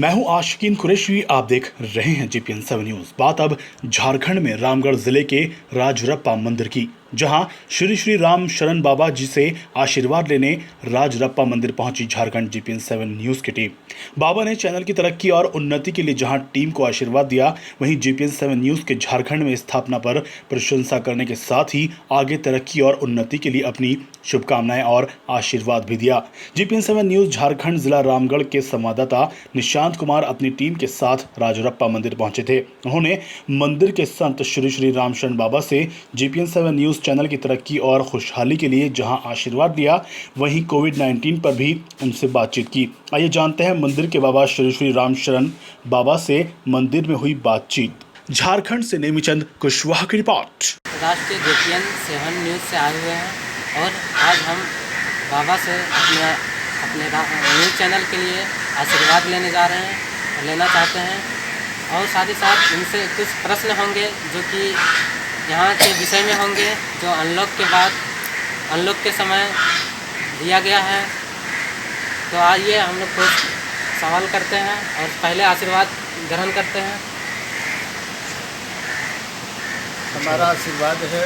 मैं हूं आशिकीन कुरैशी। आप देख रहे हैं जीपीएन 7 न्यूज। बात अब झारखंड में रामगढ़ जिले के राजरप्पा मंदिर की, जहां श्री श्री राम शरण बाबा जी से आशीर्वाद लेने राजरप्पा मंदिर पहुंची झारखंड जीपीएन 7 न्यूज की टीम। बाबा ने चैनल की तरक्की और उन्नति के लिए जहां टीम को आशीर्वाद दिया, वहीं जीपीएन 7 न्यूज के झारखंड में स्थापना पर प्रशंसा करने के साथ ही आगे तरक्की और उन्नति के लिए अपनी शुभकामनाएं और आशीर्वाद भी दिया। जीपीएन 7 न्यूज झारखंड जिला रामगढ़ के संवाददाता निशांत कुमार अपनी टीम के साथ राजरप्पा मंदिर पहुंचे थे। उन्होंने मंदिर के संत श्री श्री राम शरण बाबा से जीपीएन 7 न्यूज चैनल की तरक्की और खुशहाली के लिए जहां आशीर्वाद दिया, वहीं कोविड-19 पर भी उनसे बातचीत की। आइए जानते हैं मंदिर के बाबा श्री श्री राम शरण बाबा से मंदिर में हुई बातचीत। झारखंड से नेमीचंद कुशवाहा की रिपोर्ट। राष्ट्रीय जीपीएन 7 न्यूज़ से आए हुए हैं और आज हम बाबा से अपने न्यूज़ चैनल के लिए आशीर्वाद लेने जा रहे हैं और लेना चाहते हैं, और साथ ही साथ इनसे कुछ प्रश्न होंगे जो कि यहाँ के विषय में होंगे, जो अनलॉक के समय दिया गया है। तो आइए हम लोग कुछ सवाल करते हैं और पहले आशीर्वाद ग्रहण करते हैं। हमारा आशीर्वाद है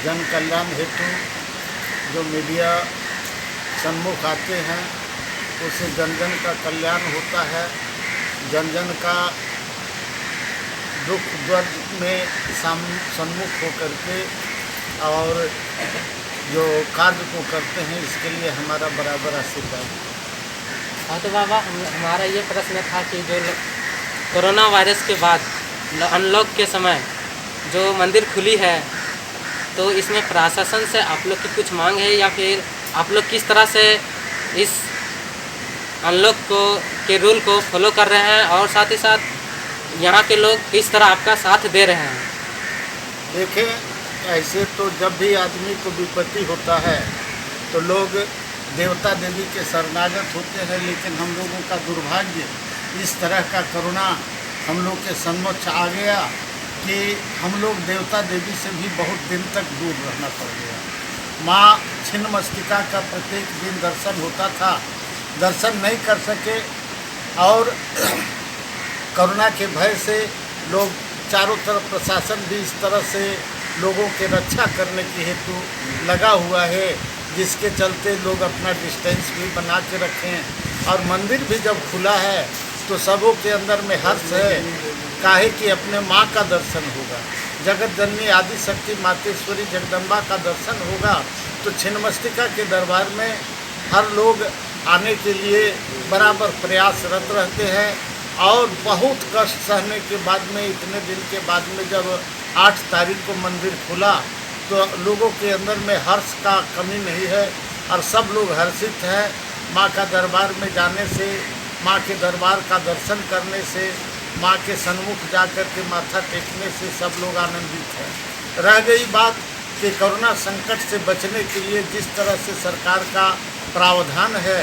जन कल्याण हेतु जो मीडिया सन्मुख आते हैं, उससे जन जन का कल्याण होता है। जन जन का दुख दर्द में सन्मुख होकर के और जो कार्य को करते हैं, इसके लिए हमारा बराबर आशीर्वाद है। हाँ, तो बाबा हमारा ये प्रश्न था कि जो कोरोना वायरस के बाद अनलॉक के समय जो मंदिर खुली है, तो इसमें प्रशासन से आप लोग की कुछ मांग है या फिर आप लोग किस तरह से इस अनलॉक के रूल को फॉलो कर रहे हैं, और साथ ही साथ यहाँ के लोग किस तरह आपका साथ दे रहे हैं? देखें, ऐसे तो जब भी आदमी को विपत्ति होता है तो लोग देवता देवी के शरणागत होते हैं, लेकिन हम लोगों का दुर्भाग्य इस तरह का कोरोना हम लोग के सम्मुख आ गया कि हम लोग देवता देवी से भी बहुत दिन तक दूर रहना पड़ गया। माँ छिन्नमस्तिका का प्रत्येक दिन दर्शन होता था, दर्शन नहीं कर सके, और कोरोना के भय से लोग चारों तरफ प्रशासन भी इस तरह से लोगों के रक्षा करने के हेतु लगा हुआ है, जिसके चलते लोग अपना डिस्टेंस भी बना के रखें। और मंदिर भी जब खुला है तो सबों के अंदर में हर्ष है, काहे कि अपने माँ का दर्शन होगा, जगत जननी आदि शक्ति मातेश्वरी जगदम्बा का दर्शन होगा। तो छिन्नमस्तिका के दरबार में हर लोग आने के लिए बराबर प्रयासरत रहते हैं, और बहुत कष्ट सहने के बाद में, इतने दिन के बाद में जब 8 तारीख को मंदिर खुला, तो लोगों के अंदर में हर्ष का कमी नहीं है और सब लोग हर्षित हैं। माँ का दरबार में जाने से, माँ के दरबार का दर्शन करने से, माँ के सन्मुख जाकर के माथा टेकने से सब लोग आनंदित हैं। रह गई बात कि कोरोना संकट से बचने के लिए जिस तरह से सरकार का प्रावधान है,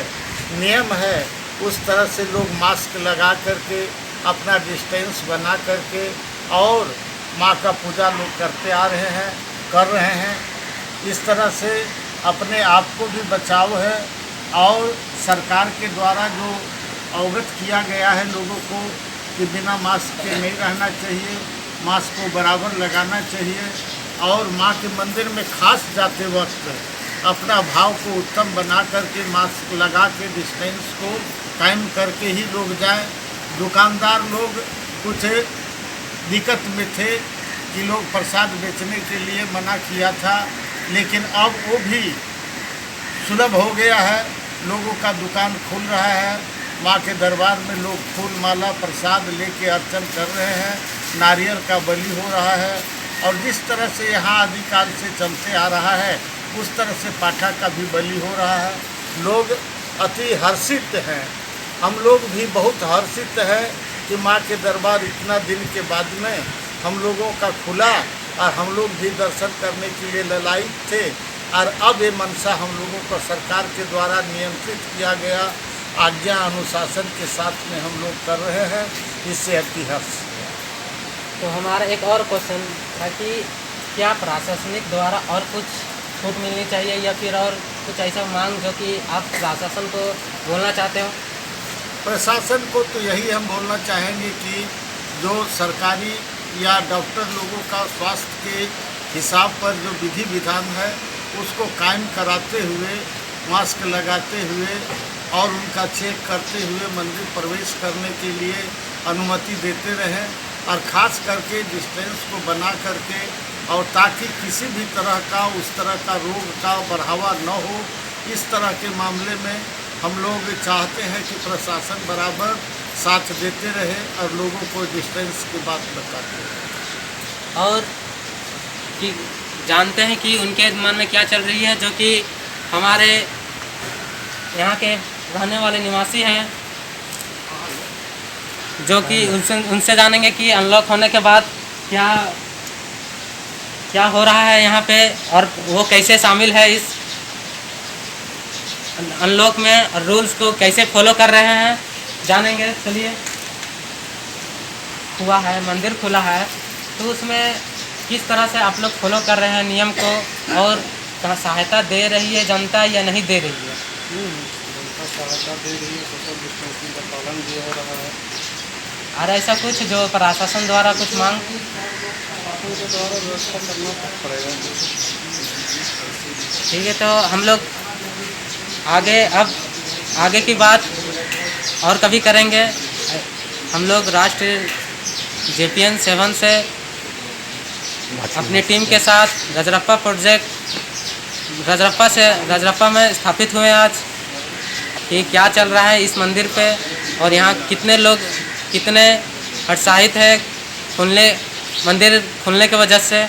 नियम है, उस तरह से लोग मास्क लगा करके अपना डिस्टेंस बना करके और माँ का पूजा लोग कर रहे हैं। इस तरह से अपने आप को भी बचाव है, और सरकार के द्वारा जो अवगत किया गया है लोगों को कि बिना मास्क के नहीं रहना चाहिए, मास्क को बराबर लगाना चाहिए, और माँ के मंदिर में खास जाते वक्त अपना भाव को उत्तम बना करके मास्क लगा के डिस्टेंस को कायम करके ही लोग जाएं। दुकानदार लोग कुछ दिक्कत में थे कि लोग प्रसाद बेचने के लिए मना किया था, लेकिन अब वो भी सुलभ हो गया है, लोगों का दुकान खुल रहा है। माँ के दरबार में लोग फूल माला प्रसाद लेके अर्चन कर रहे हैं, नारियल का बलि हो रहा है, और जिस तरह से यहाँ आदिकाल से चलते आ रहा है, उस तरह से पाठा का भी बलि हो रहा है। लोग अति हर्षित हैं, हम लोग भी बहुत हर्षित हैं कि माँ के दरबार इतना दिन के बाद में हम लोगों का खुला, और हम लोग भी दर्शन करने के लिए ललायित थे, और अब ये मनसा हम लोगों को सरकार के द्वारा नियंत्रित किया गया, आज्ञा अनुशासन के साथ में हम लोग कर रहे हैं, इससे अति हर्ष। तो हमारा एक और क्वेश्चन था कि क्या प्रशासनिक द्वारा और कुछ छूट मिलनी चाहिए या फिर और कुछ ऐसा मांग जो कि आप प्रशासन को बोलना चाहते हो? प्रशासन को तो यही हम बोलना चाहेंगे कि जो सरकारी या डॉक्टर लोगों का स्वास्थ्य के हिसाब पर जो विधि विधान है उसको कायम कराते हुए, मास्क लगाते हुए और उनका चेक करते हुए मंदिर प्रवेश करने के लिए अनुमति देते रहें, और ख़ास करके डिस्टेंस को बना करके, और ताकि किसी भी तरह का उस तरह का रोग का बढ़ावा न हो। इस तरह के मामले में हम लोग चाहते हैं कि प्रशासन बराबर साथ देते रहे और लोगों को डिस्टेंस की बात बताते रहे। और कि जानते हैं कि उनके मन में क्या चल रही है, जो कि हमारे यहाँ के रहने वाले निवासी हैं, जो कि उनसे जानेंगे कि अनलॉक होने के बाद क्या हो रहा है यहाँ पे, और वो कैसे शामिल है इस अनलॉक में, और रूल्स को कैसे फॉलो कर रहे हैं, जानेंगे। चलिए, हुआ है, मंदिर खुला है, तो उसमें किस तरह से आप लोग फॉलो कर रहे हैं नियम को, और सहायता दे रही है जनता या नहीं दे रही है? जनता सहायता दे रही है, सोशल डिस्टेंसिंग का पालन भी हो रहा है। और ऐसा कुछ जो प्रशासन द्वारा कुछ मांग उनके द्वारा व्यवस्था करना पड़ेगा। ठीक है, तो हम लोग आगे की बात और कभी करेंगे। हम लोग राष्ट्रीय JPN 7 से अपनी टीम के साथ रजरप्पा में स्थापित हुए आज कि क्या चल रहा है इस मंदिर पे, और यहाँ कितने लोग कितने उत्साहित है मंदिर खुलने की वजह से।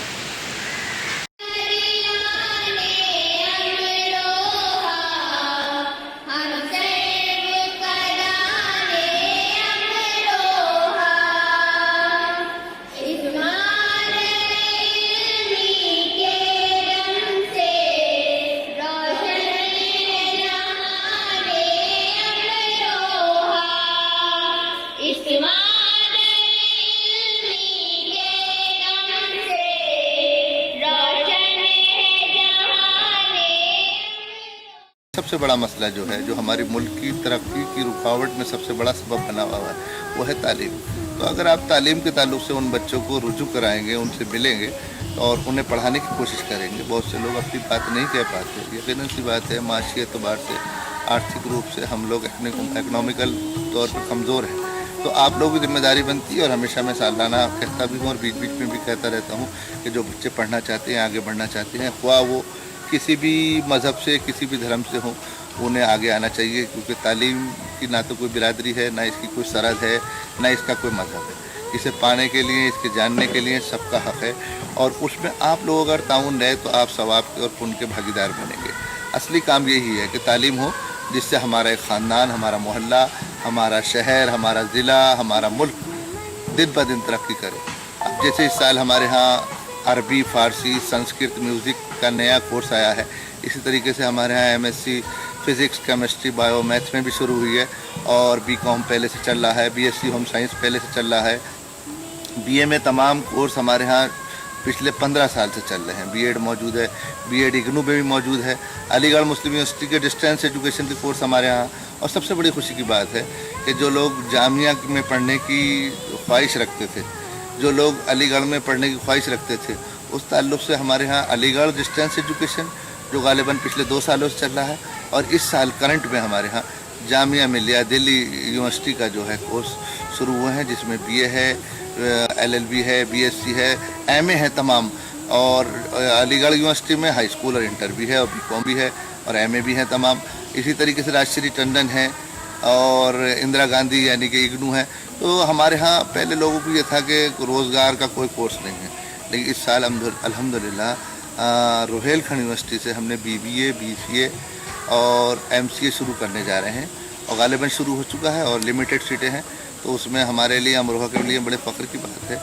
सबसे बड़ा मसला जो है, जो हमारे मुल्क की तरक्की की रुकावट में सबसे बड़ा सबब बना हुआ है, वो है तालीम। तो अगर आप तालीम के ताल्लुक से उन बच्चों को रुजू कराएंगे, उनसे मिलेंगे और उन्हें पढ़ाने की कोशिश करेंगे, बहुत से लोग अपनी बात नहीं कह पाते। यकीनन सी बात है, माशी एतबार से, आर्थिक रूप से हम लोग इकनॉमिकल तौर पर कमज़ोर हैं। तो आप लोगों की जिम्मेदारी बनती है, और हमेशा मैं सालाना कहता भी हूँ और बीच बीच में भी कहता रहता हूँ कि जो बच्चे पढ़ना चाहते हैं, आगे बढ़ना चाहते हैं, ख्वाह वो किसी भी मज़हब से, किसी भी धर्म से हो, उन्हें आगे आना चाहिए। क्योंकि तालीम की ना तो कोई बिरादरी है, ना इसकी कोई सरहद है, ना इसका कोई मज़हब है। इसे पाने के लिए, इसके जानने के लिए सबका हक़ है, और उसमें आप लोग अगर ताउन रहे तो आप सवाब के और पुण्य के भागीदार बनेंगे। असली काम यही है कि तालीम हो, जिससे हमारा एक ख़ानदान, हमारा मोहल्ला, हमारा शहर, हमारा ज़िला, हमारा मुल्क दिन ब दिन तरक्की करे। अब जैसे इस साल हमारे यहाँ अरबी, फ़ारसी, संस्कृत, म्यूज़िक का नया कोर्स आया है, इसी तरीके से हमारे यहाँ MSc physics, chemistry, bio, maths में भी शुरू हुई है, और BCom पहले से चल रहा है, BSc होम साइंस पहले से चल रहा है, BA में तमाम कोर्स हमारे यहाँ पिछले 15 साल से चल रहे हैं। B.Ed मौजूद है, B.Ed इग्नू में भी मौजूद है, अलीगढ़ मुस्लिम यूनिवर्सिटी के डिस्टेंस एजुकेशन के कोर्स हमारे यहाँ। और सबसे बड़ी खुशी की बात है कि जो लोग जामिया में पढ़ने की ख्वाहिश रखते थे, जो लोग अलीगढ़ में पढ़ने की ख्वाहिश रखते थे, उस ताल्लुक़ से हमारे यहाँ अलीगढ़ डिस्टेंस एजुकेशन जो गालिबन पिछले 2 सालों से चल रहा है, और इस साल करंट में हमारे यहाँ जामिया मिलिया दिल्ली यूनिवर्सिटी का जो है कोर्स शुरू हुए हैं, जिसमें BA है, LLB है, BSc है, MA है तमाम। और अलीगढ़ यूनिवर्सिटी में हाई स्कूल और इंटर भी है, और BCom भी है, और MA भी हैं तमाम। इसी तरीके से राजश्री टंडन है, और इंदिरा गांधी यानी कि इग्नू है। तो हमारे यहाँ पहले लोगों को ये था कि रोज़गार का कोई कोर्स नहीं है, लेकिन इस साल अल्हम्दुलिल्लाह रोहेलखंड यूनिवर्सिटी से हमने BBA, BCA और MCA शुरू करने जा रहे हैं, और गालिबन शुरू हो चुका है, और लिमिटेड सीटें हैं। तो उसमें हमारे लिए, अमरोहा के लिए बड़े फ़ख्र की बात है।